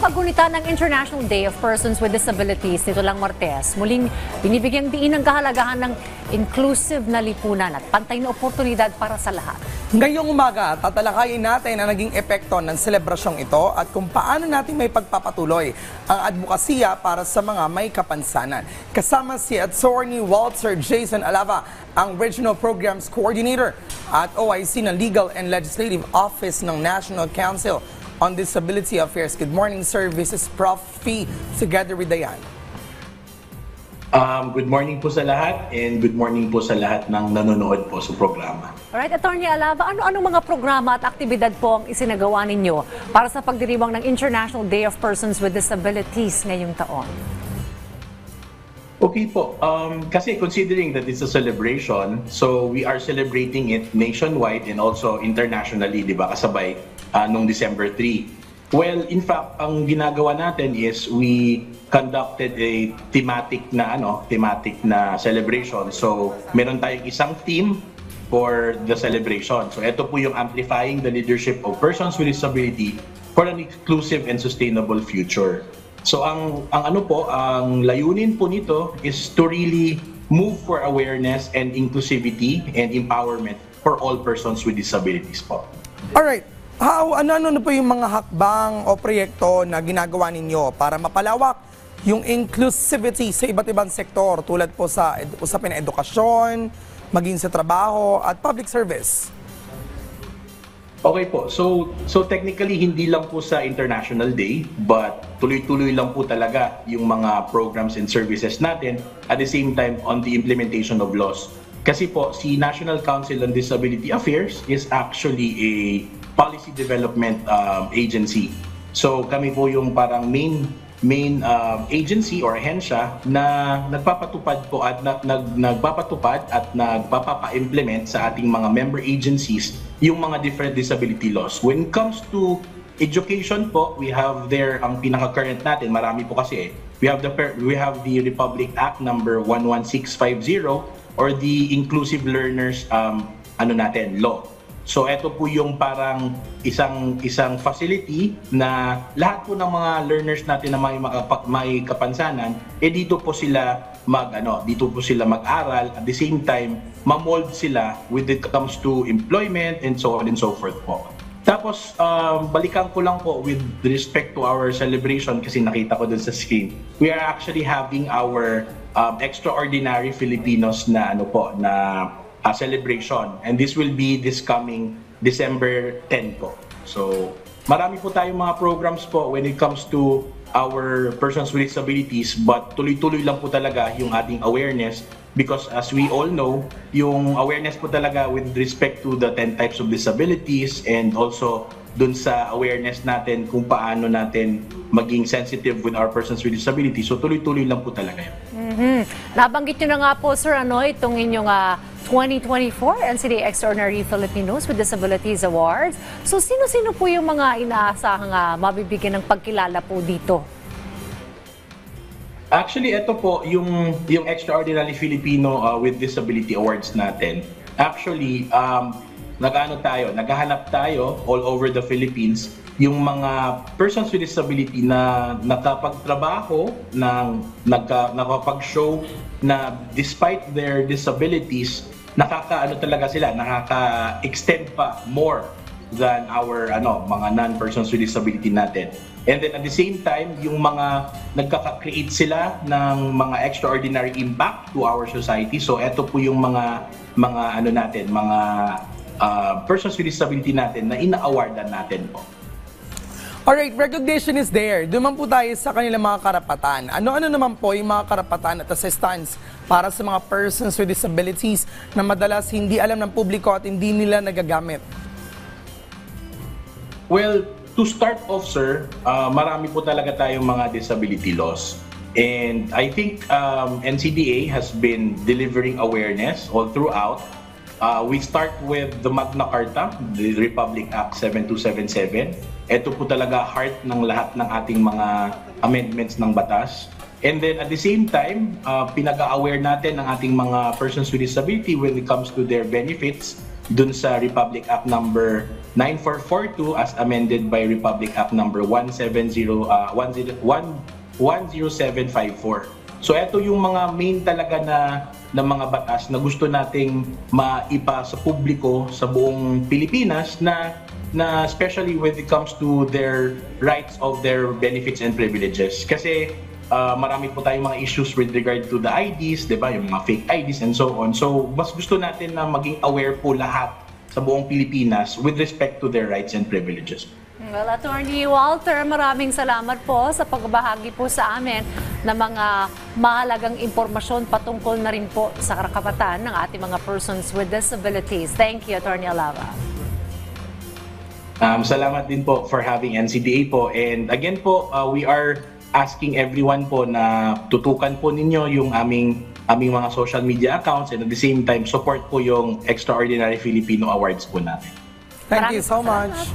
paggunita ng International Day of Persons with Disabilities nito lang Martes, muling binibigyang diin ang kahalagahan ng inclusive na lipunan at pantay na oportunidad para sa lahat. Ngayong umaga, tatalakayin natin ang naging epekto ng selebrasyong ito at kung paano natin may pagpapatuloy ang advokasya para sa mga may kapansanan. Kasama si Attorney Walter Jason Alava, ang Regional Programs Coordinator at OIC ng Legal and Legislative Office ng National Council on Disability Affairs. Good morning, sir. This is Prof. Fee together with Diane. Good morning po sa lahat and good morning po sa lahat ng nanonood po sa programa. Alright, Attorney Alava, ano-anong mga programa at aktibidad po ang isinagawa ninyo para sa pagdiriwang ng International Day of Persons with Disabilities ngayong taon? Okay po, kasi considering that it's a celebration, so we are celebrating it nationwide and also internationally, di ba, kasabay nung December 3. Well, in fact, ang ginagawa natin is we conducted a thematic na celebration. So, meron tayong isang theme for the celebration. So, ito po yung amplifying the leadership of persons with disability for an inclusive and sustainable future. So, ang layunin po nito is to really move for awareness and inclusivity and empowerment for all persons with disabilities po. Alright. Ano po yung mga hakbang o proyekto na ginagawa ninyo para mapalawak yung inclusivity sa iba't ibang sektor tulad po sa usapin ng edukasyon, maging sa trabaho at public service? Okay po. So technically hindi lang po sa International Day, but tuloy-tuloy lang po talaga yung mga programs and services natin at the same time on the implementation of laws. Kasi po si National Council on Disability Affairs is actually a policy development agency. So kami po yung parang main agency or ahensya na nagpapatupad po at nagpapatupad at nagpapapa-implement sa ating mga member agencies yung mga different disability laws. When it comes to education po, we have there ang pinaka-current natin, marami po kasi we have the Republic Act number 11650 or the Inclusive Learners law. So ito po yung parang isang facility na lahat po ng mga learners natin na may kapansanan dito po sila mag-aral at the same time ma-mold sila when it comes to employment and so on and so forth po. Tapos balikan ko lang po with respect to our celebration kasi nakita ko dun sa screen. We are actually having our extraordinary Filipinos na celebration, and this will be this coming December 10 po. So marami po tayong mga programs po when it comes to our persons with disabilities, but tuloy-tuloy lang po talaga yung ating awareness because as we all know, yung awareness po talaga with respect to the 10 types of disabilities and also dun sa awareness natin kung paano natin maging sensitive with our persons with disabilities. So tuloy-tuloy lang po talaga yun. Nabanggit nyo na nga po, sir, itong inyong 2024 NCDA Extraordinary Filipinos with Disabilities Awards. So sino-sino po yung mga inaasahang mabibigyan ng pagkilala po dito? Actually, ito po yung Extraordinary Filipino with Disability Awards natin. Actually, naghahanap tayo all over the Philippines yung mga persons with disability na nakapagtrabaho, nakapag-show na despite their disabilities, nakaka-extend pa more than our mga non-persons with disability natin. And then at the same time, yung mga nagkaka-create sila ng mga extraordinary impact to our society. So ito po yung mga persons with disability natin na ina-awardan natin po. Alright, recognition is there. Duman po tayo sa kanilang mga karapatan. Ano-ano naman po yung mga karapatan at assistance para sa mga persons with disabilities na madalas hindi alam ng publiko at hindi nila nagagamit? Well, to start off, sir, marami po talaga tayong mga disability laws. And I think NCDA has been delivering awareness all throughout. We start with the Magna Carta, the Republic Act 7277. Ito po talaga heart ng lahat ng ating mga amendments ng batas. And then at the same time, pinag-aware natin ang ating mga persons with disability when it comes to their benefits dun sa Republic Act number 9442 as amended by Republic Act number 10754. So ito yung mga main talaga na mga batas na gusto nating maipa sa publiko sa buong Pilipinas na especially when it comes to their rights of their benefits and privileges. Kasi marami po tayong mga issues with regard to the IDs, 'di ba? Yung mga fake IDs and so on. So mas gusto natin na maging aware po lahat sa buong Pilipinas with respect to their rights and privileges. Well, Attorney Walter, maraming salamat po sa pagbahagi po sa amin ng mga mahalagang impormasyon patungkol na rin po sa karapatan ng ating mga persons with disabilities. Thank you, Attorney Alava. Salamat din po for having NCDA po. And again po, we are asking everyone po na tutukan po ninyo yung aming mga social media accounts and at the same time support po yung Extraordinary Filipino Awards po natin. Thank you Maraming so salamat. much.